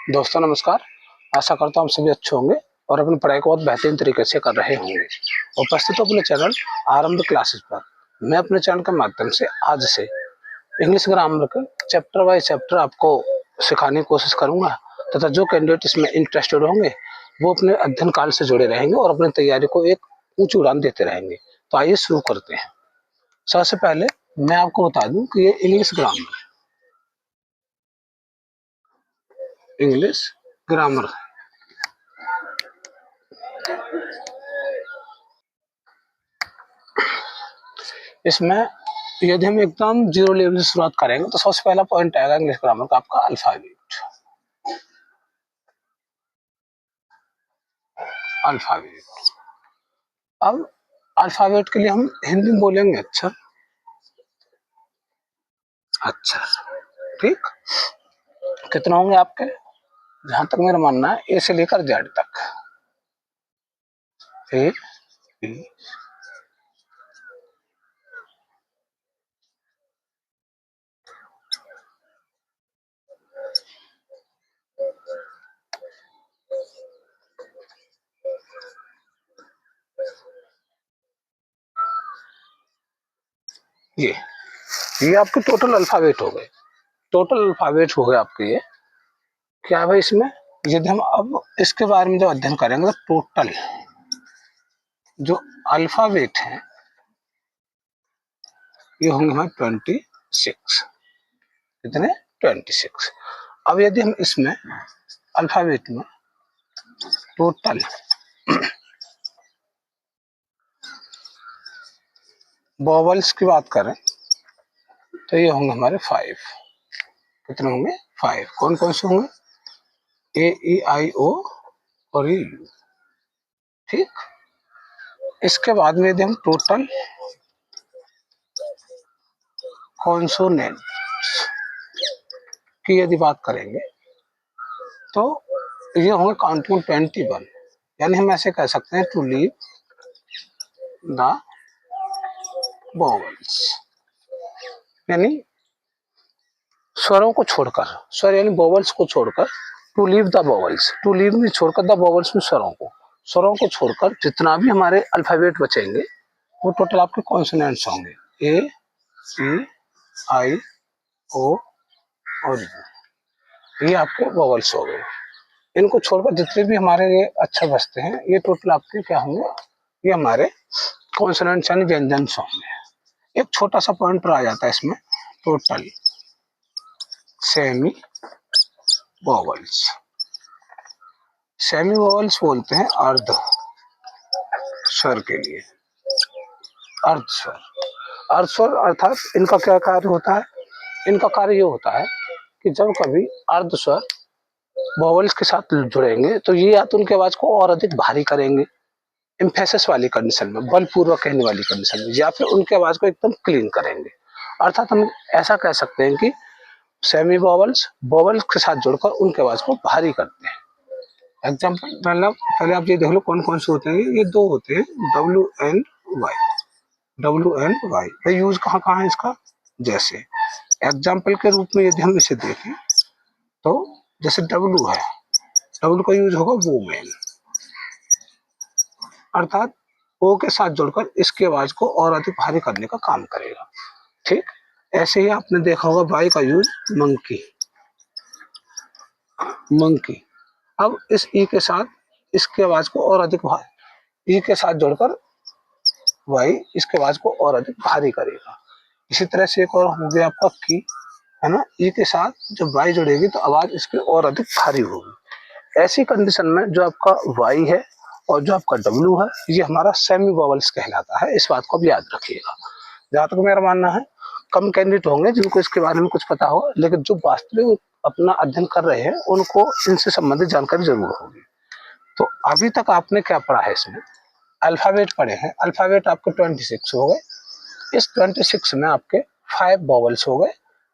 दोस्तों नमस्कार। आशा करता हूँ आप सभी अच्छे होंगे और अपनी पढ़ाई को बहुत बेहतरीन तरीके से कर रहे होंगे। उपस्थित अपने चैनल आरंभ क्लासेस पर मैं अपने चैनल के माध्यम से आज से इंग्लिश ग्रामर के चैप्टर बाय चैप्टर आपको सिखाने की कोशिश करूंगा तथा जो कैंडिडेट इसमें इंटरेस्टेड होंगे वो अपने अध्ययन काल से जुड़े रहेंगे और अपनी तैयारी को एक ऊंची उड़ान देते रहेंगे। तो आइए शुरू करते हैं। सबसे पहले मैं आपको बता दूं कि ये इंग्लिश ग्रामर इसमें यदि हम एकदम जीरो लेवल से शुरुआत करेंगे तो सबसे पहला पॉइंट आएगा इंग्लिश ग्रामर का आपका अल्फाबेट। अब अल्फाबेट के लिए हम हिंदी में बोलेंगे अच्छा ठीक। कितना होंगे आपके, जहां तक मेरा मानना है ए से लेकर जेड तक। ए बी ये आपके टोटल अल्फाबेट हो गए। टोटल अल्फाबेट हो गए आपके। ये क्या है इसमें, यदि हम अब इसके बारे में जो अध्ययन करेंगे तो टोटल जो अल्फाबेट है ये होंगे हमारे 26। कितने? 26। अब यदि हम इसमें अल्फाबेट में टोटल वॉवल्स की बात करें तो ये होंगे हमारे 5। कितने होंगे? 5। कौन कौन से होंगे? ए ई आई ओ और यू। ठीक। इसके बाद में यदि हम टोटल कॉन्सोनेंट्स की यदि बात करेंगे तो ये होंगे काउंटिंग 21। यानी हम ऐसे कह सकते हैं टू लीव द वॉवल्स, यानी स्वरों को छोड़कर, स्वर यानी वॉवल्स को छोड़कर, to leave the vowels, to leave में छोड़कर, द वॉवल्स में स्वरों को छोड़कर जितना भी हमारे अल्फाबेट बचेंगे वो टोटल आपके कॉन्सोनेंट्स होंगे। ए सी आई ओ और यू, ये आपके वॉवल्स हो गए। इनको छोड़कर जितने भी हमारे ये अक्षर बचते हैं ये टोटल आपके क्या होंगे? ये हमारे कॉन्सोनेंट्स यानी व्यंजन होंगे। एक छोटा सा पॉइंट पर आ जाता है इसमें, total semi vowels. Semi vowels बोलते हैं अर्ध स्वर के लिए। अर्ध स्वर, अर्ध स्वर अर्थात इनका क्या कार्य होता है? इनका कार्य ये होता है कि जब कभी अर्ध स्वर वॉवल्स के साथ जुड़ेंगे तो ये या तो उनके आवाज को और अधिक भारी करेंगे एम्फेसिस वाली कंडीशन में, बलपूर्वक कहने वाली कंडीशन में, या फिर उनके आवाज को एकदम क्लीन करेंगे। अर्थात हम ऐसा कह सकते हैं कि सेमी वॉवल्स वॉवल्स के साथ जुड़कर उनके आवाज को भारी करते हैं। एग्जाम्पल मतलब पहले आप ये देख लो कौन कौन से होते हैं। ये दो होते हैं, W and Y. W and Y use कहाँ कहाँ है इसका? जैसे एग्जाम्पल के रूप में यदि हम इसे देखें तो जैसे डब्ल्यू है, डब्ल्यू का यूज होगा वोमेन, अर्थात ओ के साथ जुड़कर इसकी आवाज को और अधिक भारी करने का काम करेगा। ठीक। ऐसे ही आपने देखा होगा वाई का यूज मंकी, मंकी। अब इस ई के साथ इसकी आवाज को और अधिक भारी, ई के साथ जोड़कर वाई इसके आवाज को और अधिक भारी करेगा। इसी तरह से एक और हो गया आपका की, है ना? ई के साथ जब वाई जुड़ेगी तो आवाज इसकी और अधिक भारी होगी। ऐसी कंडीशन में जो आपका वाई है और जो आपका डब्ल्यू है ये हमारा सेमी वॉवल्स कहलाता है। इस बात को भी याद रखिएगा। जहां तक मेरा मानना है कम कैंडिडेट होंगे जिनको इसके बारे में कुछ पता हो, लेकिन जो वास्तविक अपना अध्ययन कर रहे हैं उनको इनसे संबंधित जानकारी जरूर होगी। तो अभी तक आपने क्या पढ़ा है? इसमें अल्फाबेट पढ़े हैं। अल्फाबेट आपके 26 हो गए। इस 26 में आपके 5 वॉवल्स हो गए,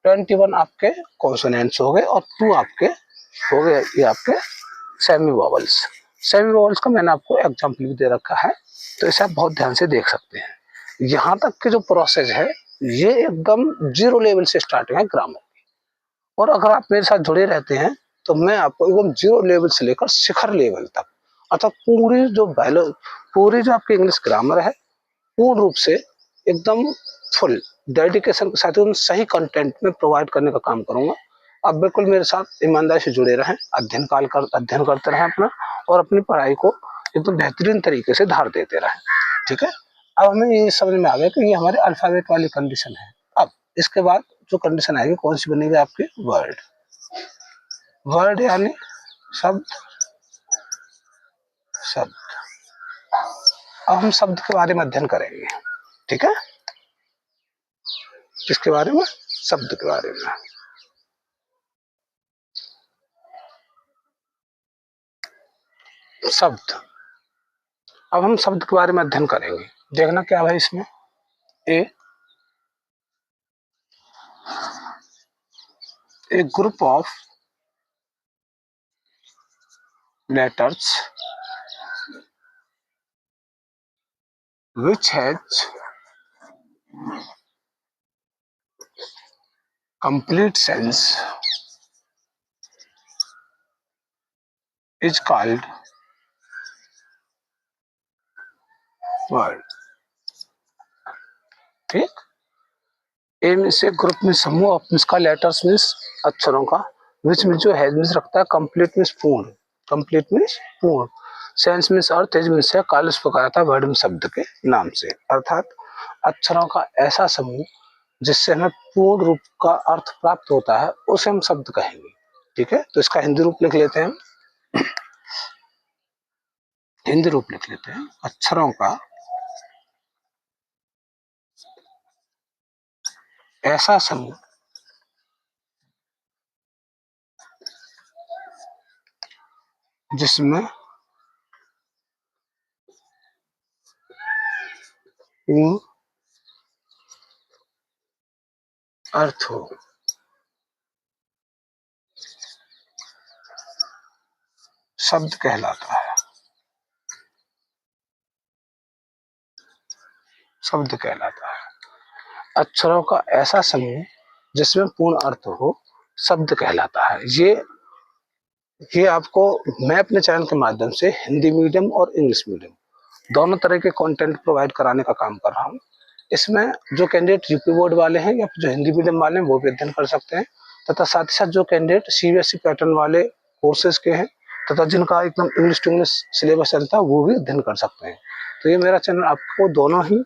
21 आपके कॉन्सोनेंट्स हो गए और 2 आपके हो गए ये आपके सेमी वॉवल्स। सेमी वॉवल्स का मैंने आपको एग्जाम्पल भी दे रखा है, तो इसे आप बहुत ध्यान से देख सकते हैं। यहाँ तक के जो प्रोसेस है ये एकदम जीरो लेवल से स्टार्टिंग है ग्रामर की। और अगर आप मेरे साथ जुड़े रहते हैं तो मैं आपको एकदम जीरो लेवल से लेकर शिखर लेवल तक, अर्थात पूरी जो आपकी इंग्लिश ग्रामर है पूर्ण रूप से एकदम फुल डेडिकेशन के साथ एकदम सही कंटेंट में प्रोवाइड करने का काम करूंगा। आप बिल्कुल मेरे साथ ईमानदारी से जुड़े रहें, अध्ययन करते रहें अपना, और अपनी पढ़ाई को एकदम बेहतरीन तरीके से धार देते रहें। ठीक है, अब हमें ये समझ में आ गया कि ये हमारे अल्फाबेट वाली कंडीशन है। अब इसके बाद जो कंडीशन आएगी कौन सी बनेगी आपकी, वर्ड। वर्ड यानी शब्द। शब्द, अब हम शब्द के बारे में अध्ययन करेंगे। ठीक है, किसके बारे में, शब्द के बारे में। शब्द, अब हम शब्द के बारे में अध्ययन करेंगे। देखना क्या है इसमें, a group of letters which has complete sense is called word। ठीक, ए में से ग्रुप में समूह, ऑफ मीन्स का, लेटर्स मीन्स अक्षरों का, विच में जो हैज मीन्स रखता है, कंप्लीट मीन्स पूर्ण, कंप्लीट मीन्स पूर्ण, सेंस मीन्स अर्थ, एज मीन्स है काल, प्रकार था वर्ड में शब्द के नाम से, अर्थात अक्षरों का ऐसा समूह जिससे हमें पूर्ण रूप का अर्थ प्राप्त होता है उसे हम शब्द कहेंगे। ठीक है, तो इसका हिंदी रूप लिख लेते हैं, हिंदी रूप लिख लेते हैं, अक्षरों का ऐसा समूह जिसमें पूर्ण अर्थ हो, शब्द कहलाता है, शब्द कहलाता है। अक्षरों का ऐसा समूह जिसमें पूर्ण अर्थ हो शब्द कहलाता है। ये आपको मैं अपने चैनल के माध्यम से हिंदी मीडियम और इंग्लिश मीडियम दोनों तरह के कंटेंट प्रोवाइड कराने का काम कर रहा हूँ। इसमें जो कैंडिडेट यूपी बोर्ड वाले हैं या जो हिंदी मीडियम वाले हैं वो भी अध्ययन कर सकते हैं, तथा साथ ही साथ जो कैंडिडेट सीबीएसई पैटर्न वाले कोर्सेज के हैं तथा जिनका एकदम इंग्लिश टू इंग्लिश सिलेबस चलता है वो भी अध्ययन कर सकते हैं। तो ये मेरा चैनल आपको दोनों ही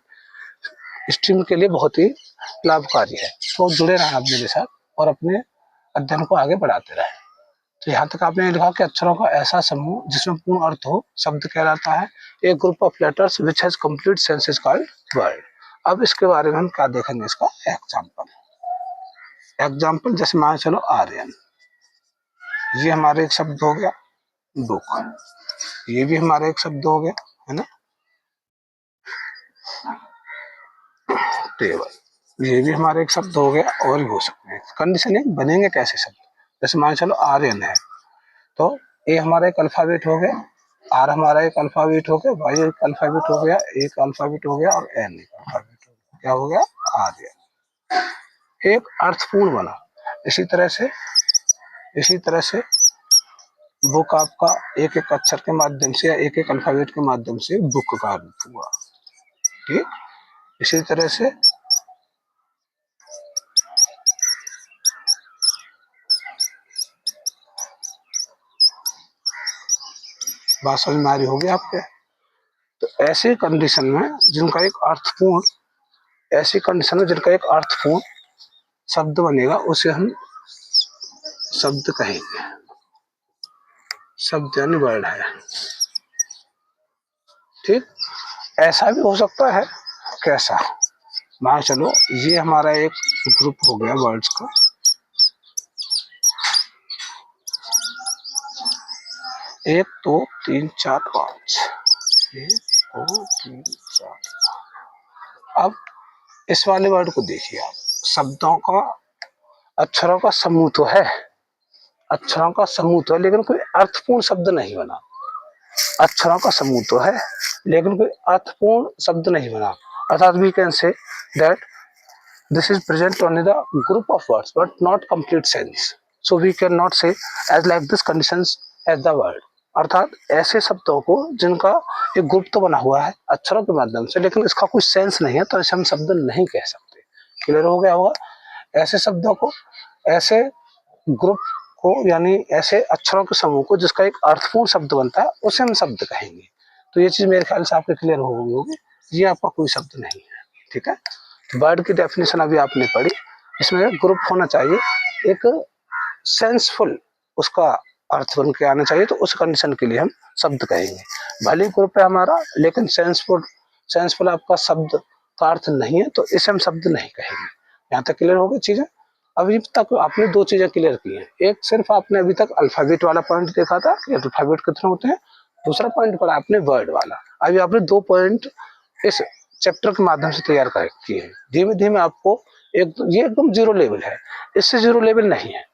स्ट्रीम के लिए बहुत ही लाभकारी है। तो जुड़े रहें आप मेरे साथ और अपने अध्ययन को आगे बढ़ाते रहें। तो यहाँ तक आपने लिखा कि अक्षरों का ऐसा समूह जिसमें पूर्ण अर्थ हो शब्द कहलाता है। एक group of letters which has complete sense is called word. अब इसके बारे में हम क्या देखेंगे, इसका एग्जाम्पल जैसे मान चलो आर्यन, ये हमारे एक शब्द हो गया, बुक ये भी हमारा एक शब्द हो गया है ना, टेबल ये भी हमारे एक शब्द हो गया, और भी हो सकते हैं। कंडीशन है बनेंगे कैसे शब्द, जैसे मान चलो आर्यन है तो ए हमारा एक अल्फाबेट हो गया, आर हमारा एक अल्फाबेट हो गया, वाई एक अल्फाबेट हो गया, एक अल्फाबेट हो गया और एन एक अल्फाबेट हो गया, क्या हो गया, आर्यन। एक अर्थपूर्ण बना। इसी तरह से बुक आपका एक एक अक्षर के माध्यम से या एक एक अल्फाबेट के माध्यम से बुक का अर्थ हुआ। ठीक, इसी तरह से बात समझ में आ रही होगी आपके। तो ऐसी कंडीशन में जिनका एक अर्थपूर्ण शब्द बनेगा उसे हम शब्द कहेंगे। शब्द यानी वर्ड है। ठीक, ऐसा भी हो सकता है, कैसा, मान चलो ये हमारा एक ग्रुप हो गया वर्ड्स का, 1 2 3 4 5, 1 2 3 4। अब इस वाले वर्ड को देखिए आप, शब्दों का अक्षरों का समूह तो है, लेकिन कोई अर्थपूर्ण शब्द नहीं बना। अक्षरों का समूह तो है लेकिन कोई अर्थपूर्ण शब्द नहीं बना। अर्थात we can say that this is present only the group of words but not complete sense. So we can not say as like this conditions as the word. अर्थात ऐसे शब्दों को जिनका एक ग्रुप तो बना हुआ है अक्षरों के माध्यम से, लेकिन इसका कोई सेंस नहीं है, तो ऐसे हम शब्द नहीं कह सकते। क्लियर हो गया होगा। ऐसे शब्दों को, ऐसे ग्रुप को, यानी ऐसे अक्षरों के समूह को जिसका एक अर्थपूर्ण शब्द बनता है, उसे हम शब्द कहेंगे। तो ये चीज मेरे ख्याल से आपके क्लियर हो गई होगी। ये आपका कोई शब्द नहीं है। ठीक है, वर्ड की डेफिनेशन अभी आपने पढ़ी। इसमें ग्रुप होना चाहिए एक सेंसफुल, उसका अर्थ बन के आना चाहिए, तो उस कंडीशन के लिए हम शब्द कहेंगे। भले ही ग्रुप है हमारा, लेकिन सेंसफुल आपका शब्द का अर्थ नहीं है, तो इसे हम शब्द नहीं कहेंगे। यहाँ तक क्लियर हो गई चीजें। अभी तक आपने दो चीजें क्लियर की हैं। एक सिर्फ आपने अभी तक अल्फाबेट वाला पॉइंट देखा था कि अल्फाबेट कितने होते हैं। दूसरा पॉइंट पढ़ा आपने वर्ड वाला। अभी आपने दो पॉइंट इस चैप्टर के माध्यम से तैयार किए हैं। धीमे धीमे आपको ये एकदम जीरो लेवल है, इससे जीरो लेवल नहीं है।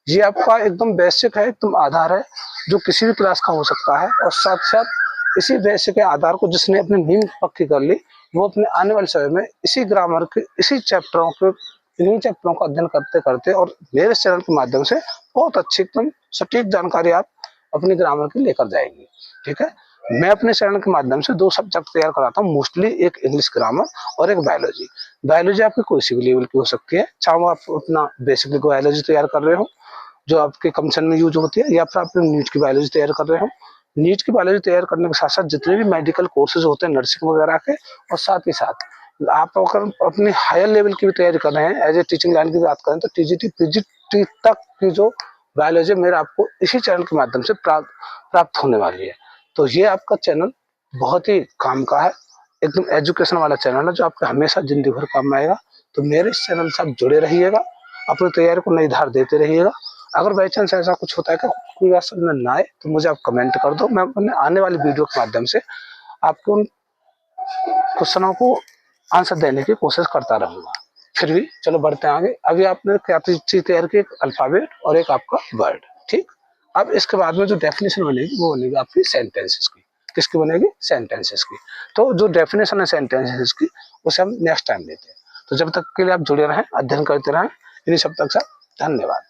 ये आपका एकदम बेसिक है, एकदम आधार है, जो किसी भी क्लास का हो सकता है। और साथ साथ इसी बेसिक के आधार को जिसने अपनी नींव पक्की कर ली, वो अपने आने वाले समय में इसी ग्रामर के, इसी चैप्टरों के, इन्हीं चैप्टरों का अध्ययन करते करते और मेरे चैनल के माध्यम से बहुत अच्छी एकदम सटीक जानकारी आप अपनी ग्रामर की लेकर जाएंगे। ठीक है, मैं अपने चैनल के माध्यम से दो सब्जेक्ट तैयार कराता हूँ मोस्टली, एक इंग्लिश ग्रामर और एक बायोलॉजी। बायोलॉजी आपकी कोई सी भी लेवल की हो सकती है, चाहे आप अपना बेसिकली बायोलॉजी तैयार कर रहे हो जो आपके कमीशन में यूज होती है, या फिर आप नीट की बायोलॉजी तैयार कर रहे हो। नीट की बायोलॉजी तैयार करने के साथ साथ जितने भी मेडिकल कोर्सेज होते हैं नर्सिंग वगैरह के, और साथ ही साथ आप अगर अपनी हायर लेवल की भी तैयारी कर रहे हैं, एज ए टीचिंग लाइन की बात करें, तो टीजीटी पीजीटी तक की जो बायोलॉजी मेरा आपको इसी चैनल के माध्यम से प्राप्त होने वाली है। तो ये आपका चैनल बहुत ही काम का है, एकदम एजुकेशन वाला चैनल है, जो आपके हमेशा जिंदगी भर काम आएगा। तो मेरे इस चैनल से आप जुड़े रहिएगा, अपनी तैयारी को नई धार देते रहिएगा। अगर बाई चांस ऐसा कुछ होता है कि कोई बात समझ में ना आए, तो मुझे आप कमेंट कर दो। मैं अपने आने वाली वीडियो के माध्यम से आपको उन क्वेश्चनों को आंसर देने की कोशिश करता रहूंगा। फिर भी चलो बढ़ते हैं आगे। अभी आपने क्या चीज तैयार की, एक अल्फाबेट और एक आपका वर्ड। ठीक, अब इसके बाद में जो डेफिनेशन बनेगी वो बनेगी आपकी सेंटेंसेस की। किसकी बनेगी? सेंटेंसेस की। तो जो डेफिनेशन है सेंटेंसेस की, उसे हम नेक्स्ट टाइम लेते हैं। तो जब तक के लिए आप जुड़े रहें, अध्ययन करते रहें इन्हीं सब तक। धन्यवाद।